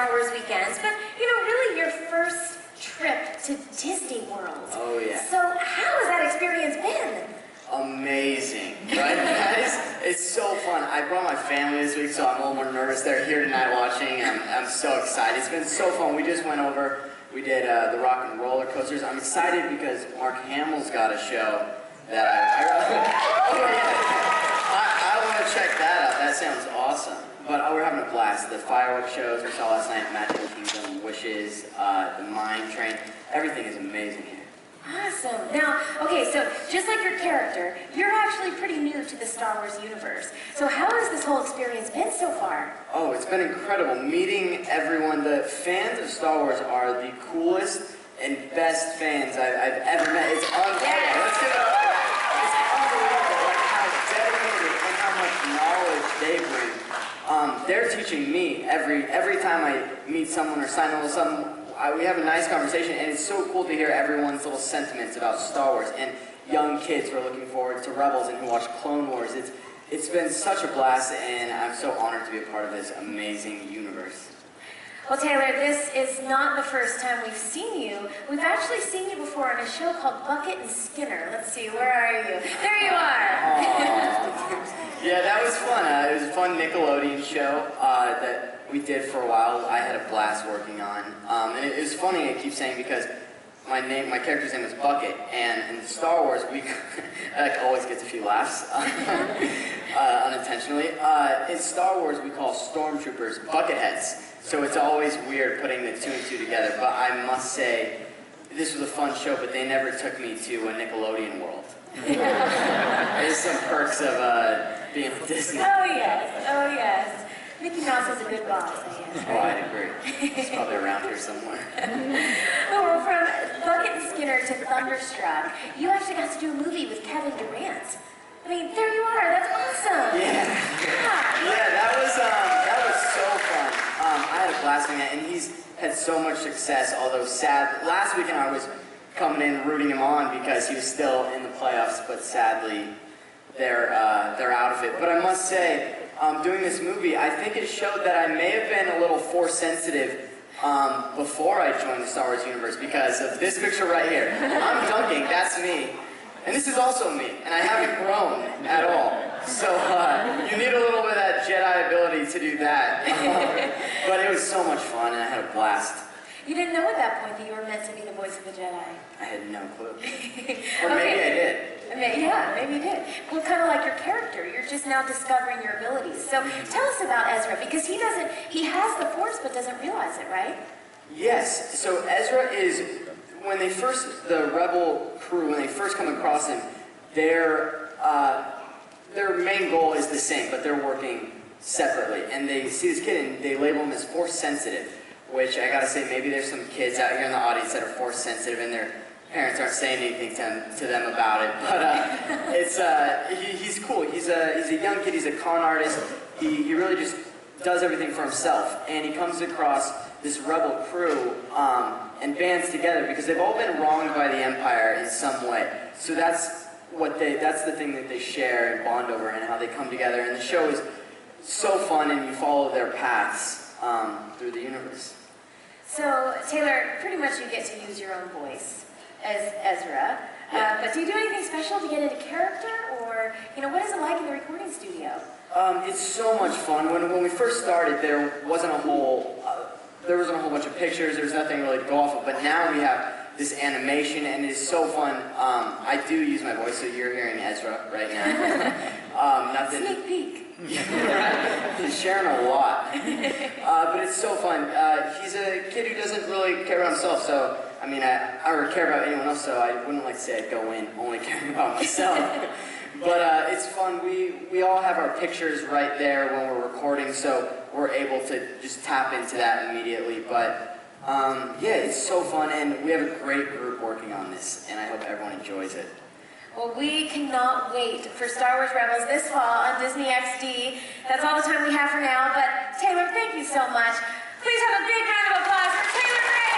Star Wars weekends, but, you know, really your first trip to Disney World. Oh, yeah. So how has that experience been? Amazing, right, guys? It's so fun. I brought my family this week, so I'm a little more nervous. They're here tonight watching. I'm so excited. It's been so fun. We just went over, we did the Rock and Roller Coasters. I'm excited because Mark Hamill's got a show that I want to check that out. That sounds awesome. But we're having a blast. The fireworks shows we saw last night, Magic Kingdom, Wishes, the Mine Train. Everything is amazing here. Awesome. Now, okay, so just like your character, you're actually pretty new to the Star Wars universe. So how has this whole experience been so far? Oh, it's been incredible. Meeting everyone. The fans of Star Wars are the coolest and best fans I've ever met. It's unbelievable. Yes. Let's give it up. It's unbelievable, like how dedicated and how much knowledge they bring. They're teaching me every time I meet someone or sign up with someone. We have a nice conversation, and it's so cool to hear everyone's little sentiments about Star Wars, and young kids who are looking forward to Rebels and who watch Clone Wars. It's been such a blast, and I'm so honored to be a part of this amazing universe. Well, Taylor, this is not the first time we've seen you. We've actually seen you before on a show called Bucket and Skinner. Let's see, where are you? There you are! Yeah, that was fun. It was a fun Nickelodeon show that we did for a while. I had a blast working on. And it was funny, I keep saying, because my character's name is Bucket, and in Star Wars, that always gets a few laughs, unintentionally. In Star Wars, we call stormtroopers bucketheads, so it's always weird putting the two and two together, but I must say, this was a fun show, but they never took me to a Nickelodeon world. There's some perks of being with Disney. Oh, yes. Oh, yes. Mickey Mouse is a good boss, I guess. Right? Oh, I'd agree. He's probably around here somewhere. Oh, well, from Bucket and Skinner to Thunderstruck, you actually got to do a movie with Kevin Durant. I mean, there you are. That's awesome. Yeah. Yeah, that was so fun. I had a blast doing that, and he's had so much success, although sad. Last weekend I was coming in rooting him on because he was still in the playoffs, but sadly they're out of it. But I must say, doing this movie, I think it showed that I may have been a little Force sensitive before I joined the Star Wars universe because of this picture right here. I'm dunking, that's me. And this is also me, and I haven't grown at all. So you need a little bit of that Jedi ability to do that. But it was so much fun, and I had a blast. You didn't know at that point that you were meant to be the voice of the Jedi. I had no clue. Or maybe I did. Yeah, maybe you did. Well, kind of like your character. You're just now discovering your abilities. So tell us about Ezra, because he has the Force but doesn't realize it, right? Yes. So Ezra is, the Rebel crew, when they first come across him, their main goal is the same, but they're working separately. And they see this kid and they label him as Force sensitive, which I gotta say, maybe there's some kids out here in the audience that are Force sensitive and their parents aren't saying anything to them about it. But he's cool. He's a young kid. He's a con artist. He really just does everything for himself. And he comes across this rebel crew and bands together because they've all been wronged by the Empire in some way. So that's the thing that they share and bond over, and how they come together. And the show is so fun, and you follow their paths through the universe. So, Taylor, pretty much you get to use your own voice as Ezra. But do you do anything special to get into character, or what is it like in the recording studio? It's so much fun. When we first started, there wasn't a whole bunch of pictures. There was nothing really to go off of. But now we have this animation, and it's so fun. I do use my voice, so you're hearing Ezra right now. Sneak peek. He's sharing a lot. But it's so fun. He's a kid who doesn't really care about himself, so, I mean, I don't care about anyone else, so I wouldn't like to say I'd go in only caring about myself. But it's fun. We all have our pictures right there when we're recording, so we're able to just tap into that immediately. But yeah, it's so fun, and we have a great group working on this, and I hope everyone enjoys it. Well, we cannot wait for Star Wars Rebels this fall on Disney XD. That's all the time we have for now, but Taylor, thank you so much. Please have a big round of applause for Taylor Gray.